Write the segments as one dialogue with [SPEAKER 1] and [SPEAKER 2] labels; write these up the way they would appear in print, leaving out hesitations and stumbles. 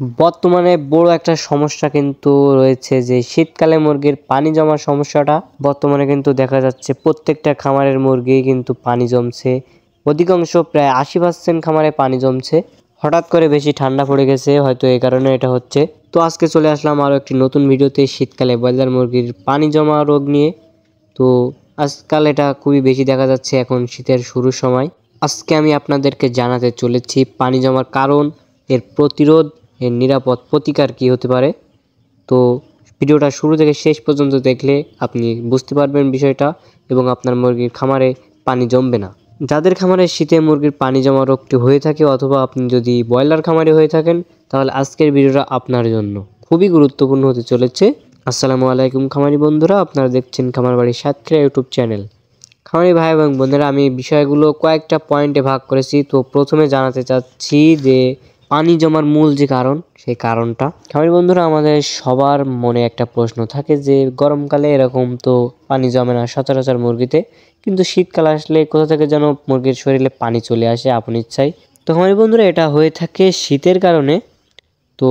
[SPEAKER 1] বর্তমানে বড় একটা সমস্যা কিন্তু রয়েছে যে শীতকালে মুরগির পানি জমার সমস্যাটা বর্তমানে কিন্তু দেখা যাচ্ছে প্রত্যেকটা খামারের মুরগি কিন্তু পানি জমছে। অধিকাংশ প্রায় 80% খামারে পানি জমছে। হঠাৎ করে বেশি ঠান্ডা পড়ে গেছে, হয়তো এই কারণে এটা হচ্ছে। তো আজকে চলে আসলাম আরও একটি নতুন ভিডিওতে শীতকালে ব্রয়লার মুরগির পানি জমা রোগ নিয়ে। তো আজকাল এটা খুবই বেশি দেখা যাচ্ছে এখন শীতের শুরুর সময়। আজকে আমি আপনাদেরকে জানাতে চলেছি পানি জমার কারণ, এর প্রতিরোধ, এর নিরাপদ প্রতিকার কী হতে পারে। তো ভিডিওটা শুরু থেকে শেষ পর্যন্ত দেখলে আপনি বুঝতে পারবেন বিষয়টা এবং আপনার মুরগির খামারে পানি জমবে না। যাদের খামারে শীতে মুরগির পানি জমা রোগটি হয়ে থাকে অথবা আপনি যদি ব্রয়লার খামারে হয়ে থাকেন তাহলে আজকের ভিডিওটা আপনার জন্য খুবই গুরুত্বপূর্ণ হতে চলেছে। আসসালামু আলাইকুম খামারি বন্ধুরা, আপনারা দেখছেন খামার বাড়ি সাতক্ষীরা ইউটিউব চ্যানেল। খামারি ভাই এবং বোনেরা, আমি বিষয়গুলো কয়েকটা পয়েন্টে ভাগ করেছি। তো প্রথমে জানাতে চাচ্ছি যে পানি জমার মূল যে কারণ, সেই কারণটা। খামারি বন্ধুরা, আমাদের সবার মনে একটা প্রশ্ন থাকে যে গরমকালে এরকম তো পানি জমে না সচরাচর মুরগিতে, কিন্তু শীতকাল আসলে কোথা থেকে যেন মুরগির শরীরে পানি চলে আসে আপন ইচ্ছায়। তো খামারি বন্ধুরা, এটা হয়ে থাকে শীতের কারণে। তো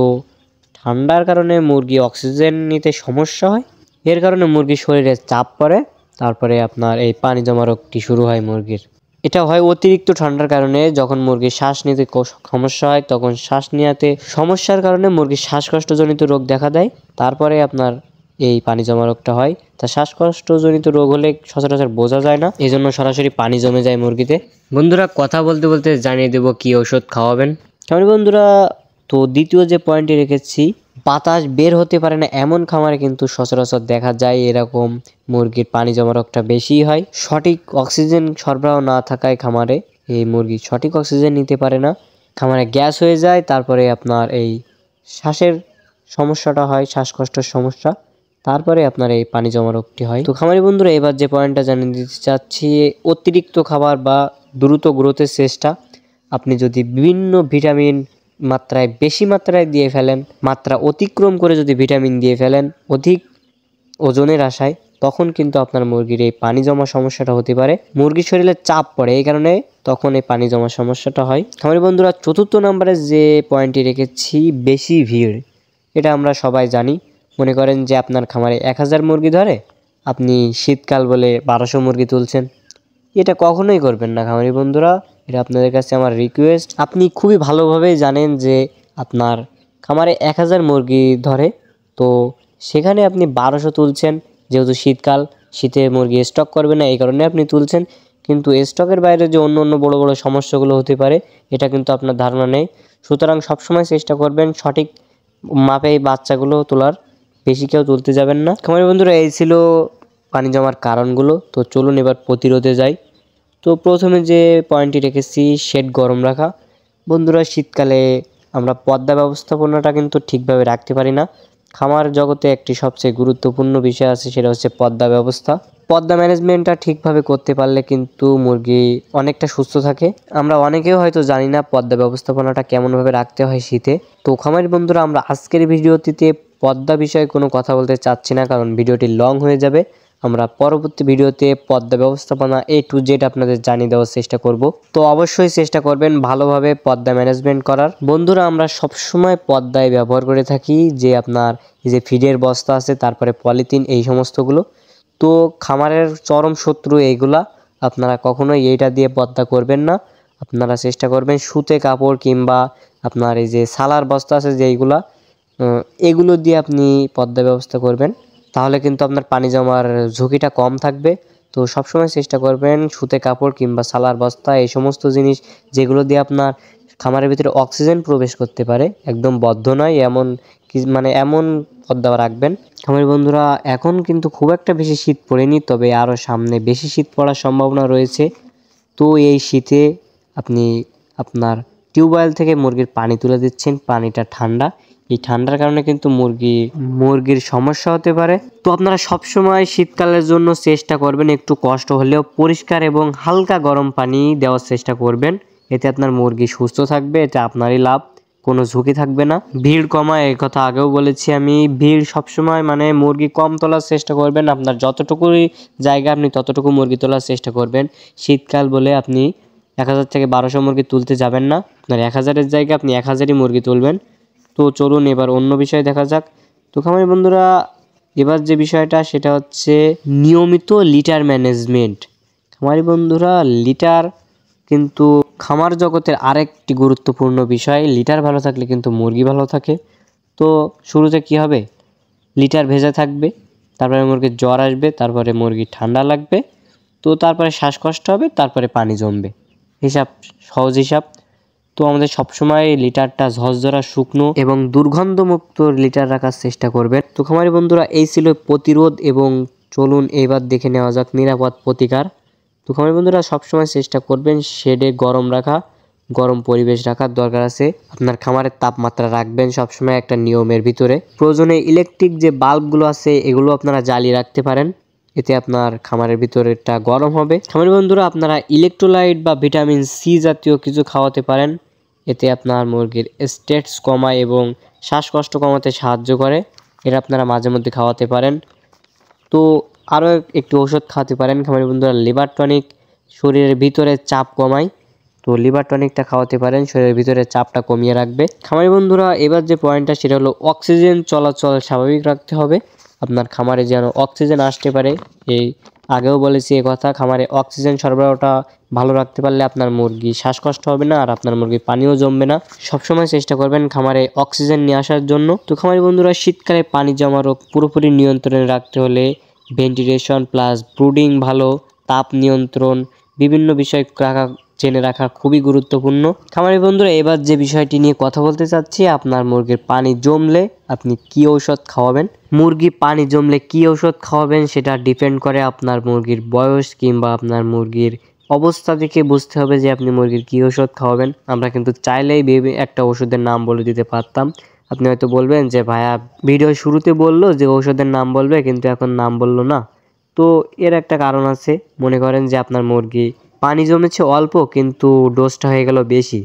[SPEAKER 1] ঠান্ডার কারণে মুরগি অক্সিজেন নিতে সমস্যা হয়, এর কারণে মুরগির শরীরে চাপ পড়ে, তারপরে আপনার এই পানি জমা রোগটি শুরু হয় মুরগির। এটা হয় অতিরিক্ত ঠান্ডার কারণে, যখন মুরগির শ্বাস নিতে সমস্যা হয় তখন শ্বাস নেওয়াতে সমস্যার কারণে মুরগির শ্বাসকষ্টজনিত রোগ দেখা দেয়, তারপরে আপনার এই পানি জমা রোগটা হয়। তা শ্বাসকষ্টজনিত রোগ হলে সচরাচর বোঝা যায় না, এজন্য সরাসরি পানি জমে যায় মুরগিতে। বন্ধুরা, কথা বলতে বলতে জানিয়ে দেব কি ওষুধ খাওয়াবেন। তাহলে বন্ধুরা, তো দ্বিতীয় যে পয়েন্টটি রেখেছি, বাতাস বের হতে পারে না এমন খামারে কিন্তু সচরাচর দেখা যায় এরকম মুরগির পানি জমা রোগটা বেশি হয়। সঠিক অক্সিজেন সরবরাহ না থাকায় খামারে এই মুরগি সঠিক অক্সিজেন নিতে পারে না, খামারে গ্যাস হয়ে যায়, তারপরে আপনার এই শ্বাসের সমস্যাটা হয়, শ্বাসকষ্টের সমস্যা, তারপরে আপনার এই পানি জমা রোগটি হয়। তো খামারি বন্ধুরা, এবার যে পয়েন্টটা জানিয়ে দিতে চাচ্ছি, অতিরিক্ত খাবার বা দ্রুত গ্রোথের চেষ্টা। আপনি যদি বিভিন্ন ভিটামিন মাত্রায় বেশি মাত্রায় দিয়ে ফেলেন, মাত্রা অতিক্রম করে যদি ভিটামিন দিয়ে ফেলেন অধিক ওজনের আশায়, তখন কিন্তু আপনার মুরগির এই পানি জমা সমস্যাটা হতে পারে। মুরগির শরীরে চাপ পড়ে, এই কারণে তখন এই পানি জমা সমস্যাটা হয়। খামারি বন্ধুরা, চতুর্থ নম্বরে যে পয়েন্টটি রেখেছি, বেশি ভিড়। এটা আমরা সবাই জানি। মনে করেন যে আপনার খামারে 1000 মুরগি ধরে, আপনি শীতকাল বলে 1200 মুরগি তুলছেন, এটা কখনোই করবেন না খামারি বন্ধুরা। এটা আপনাদের কাছে আমার রিকোয়েস্ট। আপনি খুবই ভালোভাবে জানেন যে আপনার খামারে 1000 মুরগি ধরে, তো সেখানে আপনি 1200 তুলছেন, যেহেতু শীতকাল, শীতে মুরগি স্টক করবে না, এই কারণে আপনি তুলছেন। কিন্তু স্টকের বাইরে যে অন্য অন্য বড় বড় সমস্যাগুলো হতে পারে এটা কিন্তু আপনার ধারণা নেই। সুতরাং সবসময় চেষ্টা করবেন সঠিক মাপে এই বাচ্চাগুলো তোলার, বেশি কেউ তুলতে যাবেন না। খামারি বন্ধুরা, এই ছিল পানি জমার কারণগুলো। তো চলুন এবার প্রতিরোধে যাই। তো প্রথমে যে পয়েন্টটি রেখেছি, শেড গরম রাখা। বন্ধুরা, শীতকালে আমরা পর্দা ব্যবস্থাপনাটা কিন্তু ঠিকভাবে রাখতে পারি না। খামার জগতে একটি সবচেয়ে গুরুত্বপূর্ণ বিষয় আছে, সেটা হচ্ছে পর্দা ব্যবস্থা। পর্দা ম্যানেজমেন্টটা ঠিকভাবে করতে পারলে কিন্তু মুরগি অনেকটা সুস্থ থাকে। আমরা অনেকেও হয়তো জানি না পর্দা ব্যবস্থাপনাটা কেমনভাবে রাখতে হয় শীতে। তো খামারি বন্ধুরা, আমরা আজকের ভিডিওটিতে পর্দা বিষয়ে কোনো কথা বলতে চাচ্ছি না, কারণ ভিডিওটি লং হয়ে যাবে। আমরা পরবর্তী ভিডিওতে পর্দা ব্যবস্থাপনা A to Z আপনাদের জানিয়ে দেওয়ার চেষ্টা করব। তো অবশ্যই চেষ্টা করবেন ভালোভাবে পর্দা ম্যানেজমেন্ট করার। বন্ধুরা, আমরা সবসময় পর্দায় ব্যবহার করে থাকি যে আপনার এই যে ফিডের বস্তা আছে, তারপরে পলিথিন, এই সমস্তগুলো। তো খামারের চরম শত্রু এইগুলা, আপনারা কখনোই এইটা দিয়ে পর্দা করবেন না। আপনারা চেষ্টা করবেন সুতে কাপড় কিংবা আপনার এই যে সালার বস্তা আছে যেইগুলা, এগুলো দিয়ে আপনি পর্দা ব্যবস্থা করবেন, তাহলে কিন্তু আপনার পানি জমার ঝুঁকিটা কম থাকবে। তো সবসময় চেষ্টা করবেন সুতে কাপড় কিংবা সালার বস্তা, এই সমস্ত জিনিস যেগুলো দিয়ে আপনার খামারের ভিতরে অক্সিজেন প্রবেশ করতে পারে, একদম বদ্ধ নয় এমন এমন পর্দা রাখবেন। খামারি বন্ধুরা, এখন কিন্তু খুব একটা বেশি শীত পড়েনি, তবে আরও সামনে বেশি শীত পড়ার সম্ভাবনা রয়েছে। তো এই শীতে আপনি আপনার টিউবওয়েল থেকে মুরগির পানি তুলে দিচ্ছেন, পানিটা ঠান্ডা, এই ঠান্ডার কারণে কিন্তু মুরগির সমস্যা হতে পারে। তো আপনারা সবসময় শীতকালের জন্য চেষ্টা করবেন একটু কষ্ট হলেও পরিষ্কার এবং হালকা গরম পানি দেওয়ার চেষ্টা করবেন। এতে আপনার মুরগি সুস্থ থাকবে, এতে আপনারই লাভ, কোনো ঝুঁকি থাকবে না। ভিড় কমায়, এই কথা আগেও বলেছি আমি। ভিড় সবসময় মুরগি কম তোলার চেষ্টা করবেন। আপনার যতটুকুই জায়গা আপনি ততটুকু মুরগি তোলার চেষ্টা করবেন। শীতকাল বলে আপনি 1000 থেকে 1200 মুরগি তুলতে যাবেন না, আপনার 1000-এর জায়গায় আপনি 1000ই মুরগি তুলবেন। তো চলুন এবার অন্য বিষয় দেখা যাক। তো খামারি বন্ধুরা, এবার যে বিষয়টা সেটা হচ্ছে নিয়মিত লিটার ম্যানেজমেন্ট। খামারি বন্ধুরা, লিটার কিন্তু খামার জগতের আরেকটি গুরুত্বপূর্ণ বিষয়। লিটার ভালো থাকলে কিন্তু মুরগি ভালো থাকে। তো শুরুতে কি হবে, লিটার ভেজা থাকবে, তারপরে মুরগির জ্বর আসবে, তারপরে মুরগির ঠান্ডা লাগবে, তো তারপরে শ্বাসকষ্ট হবে, তারপরে পানি জমবে। হিসাব, সহজ হিসাব। তো আমাদের সবসময় লিটারটা ঝরঝরা শুকনো এবং দুর্গন্ধমুক্ত লিটার রাখার চেষ্টা করবেন। তো খামারি বন্ধুরা, এই ছিল প্রতিরোধ এবং চলুন এবার দেখে নেওয়া যাক নিরাপদ প্রতিকার। তো খামারি বন্ধুরা, সবসময় চেষ্টা করবেন শেডে গরম রাখা, গরম পরিবেশ রাখার দরকার আছে। আপনার খামারের তাপমাত্রা রাখবেন সবসময় একটা নিয়মের ভিতরে। প্রয়োজনে ইলেকট্রিক যে বাল্বগুলো আছে এগুলো আপনারা জ্বালিয়ে রাখতে পারেন, এতে আপনার খামারের ভিতরেরটা গরম হবে। খামারি বন্ধুরা, আপনারা ইলেকট্রোলাইট বা ভিটামিন সি জাতীয় কিছু খাওয়াতে পারেন, এতে আপনার মুরগির স্ট্রেস কমায় এবং শ্বাসকষ্ট কমাতে সাহায্য করে। এটা আপনারা মাঝে মধ্যে খাওয়াতে পারেন। তো আরও একটি ওষুধ খাওয়াতে পারেন খামারি বন্ধুরা, লিভার টনিক, শরীরের ভিতরে চাপ কমায়। তো লিভার টনিকটা খাওয়াতে পারেন, শরীরের ভিতরে চাপটা কমিয়ে রাখবে। খামারি বন্ধুরা, এবার যে পয়েন্টটা সেটা হলো অক্সিজেন চলাচল স্বাভাবিক রাখতে হবে। আপনার খামারে যেন অক্সিজেন আসতে পারে, এই আগেও বলেছি এ কথা। খামারে অক্সিজেন সরবরাহটা ভালো রাখতে পারলে আপনার মুরগি শ্বাসকষ্ট হবে না, আর আপনার মুরগি পানিও জমবে না। সবসময় চেষ্টা করবেন খামারে অক্সিজেন নিয়ে আসার জন্য। তো খামারি বন্ধুরা, শীতকালে পানি জমা রোগ পুরোপুরি নিয়ন্ত্রণে রাখতে হলে ভেন্টিলেশন প্লাস ব্রুডিং ভালো, তাপ নিয়ন্ত্রণ, বিভিন্ন বিষয় জেনে রাখা খুবই গুরুত্বপূর্ণ। খামারি বন্ধুরা, এবার যে বিষয়টি নিয়ে কথা বলতে চাচ্ছি, আপনার মুরগির পানি জমলে আপনি কি ঔষধ খাওয়াবেন। মুরগি পানি জমলে কি ঔষধ খাওয়াবেন সেটা ডিপেন্ড করে আপনার মুরগির বয়স কিংবা আপনার মুরগির অবস্থা দেখে বুঝতে হবে যে আপনি মুরগির কি ওষুধ খাওয়াবেন। আমরা কিন্তু চাইলেই একটা ওষুধের নাম বলে দিতে পারতাম। আপনি হয়তো বলবেন যে ভাইয়া ভিডিও শুরুতে বললো যে ঔষধের নাম বলবে, কিন্তু এখন নাম বললো না। তো এর একটা কারণ আছে। মনে করেন যে আপনার মুরগি পানি জমেছে অল্প কিন্তু ডোজটা হয়ে গেল বেশি,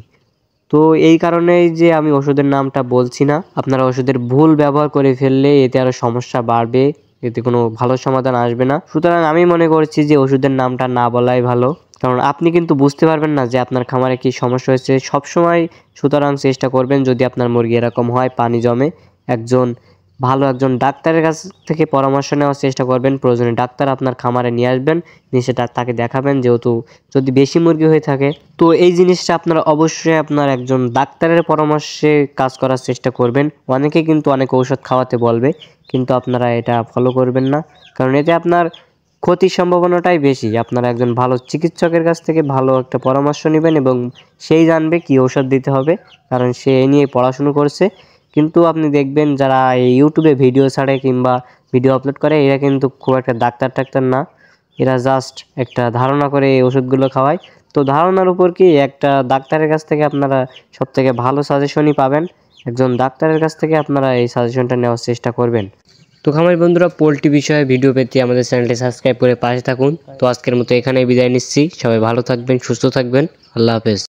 [SPEAKER 1] তো এই কারণেই যে আমি ওষুধের নামটা বলছি না। আপনারা ওষুধের ভুল ব্যবহার করে ফেললে এতে আরও সমস্যা বাড়বে, এতে কোনো ভালো সমাধান আসবে না। সুতরাং আমি মনে করছি যে ওষুধের নামটা না বলাই ভালো, কারণ আপনি কিন্তু বুঝতে পারবেন না যে আপনার খামারে কি সমস্যা হয়েছে সবসময়। সুতরাং চেষ্টা করবেন যদি আপনার মুরগি এরকম হয় পানি জমে, একজন ডাক্তারের কাছ থেকে পরামর্শ নেওয়ার চেষ্টা করবেন। প্রয়োজনে ডাক্তার আপনার খামারে নিয়ে আসবেন, নিয়ে সেটা তাকে দেখাবেন। যেহেতু যদি বেশি মুরগি হয়ে থাকে, তো এই জিনিসটা আপনারা অবশ্যই আপনার একজন ডাক্তারের পরামর্শে কাজ করার চেষ্টা করবেন। অনেকে কিন্তু অনেক ঔষধ খাওয়াতে বলবে, কিন্তু আপনারা এটা ফলো করবেন না, কারণ এতে আপনার ক্ষতির সম্ভাবনাটাই বেশি। আপনারা একজন ভালো চিকিৎসকের কাছ থেকে ভালো একটা পরামর্শ নেবেন এবং সেই জানবে কি ঔষধ দিতে হবে, কারণ সে এই নিয়ে পড়াশুনো করছে। কিন্তু আপনি দেখবেন যারা এই ইউটিউবে ভিডিও ছাড়ে কিংবা ভিডিও আপলোড করে, এরা কিন্তু খুব একটা ডাক্তার না, এরা জাস্ট একটা ধারণা করে এই ওষুধগুলো খাওয়ায়। তো ধারণার উপর কি একটা ডাক্তারের কাছ থেকে আপনারা সবথেকে ভালো সাজেশনই পাবেন। একজন ডাক্তারের কাছ থেকে আপনারা এই সাজেশনটা নেওয়ার চেষ্টা করবেন। তো খামারি বন্ধুরা, পোল্ট্রি বিষয়ে ভিডিও পেতে আমাদের চ্যানেলটি সাবস্ক্রাইব করে পাশে থাকুন। তো আজকের মতো এখানেই বিদায় নিচ্ছি। সবাই ভালো থাকবেন, সুস্থ থাকবেন। আল্লাহ হাফেজ।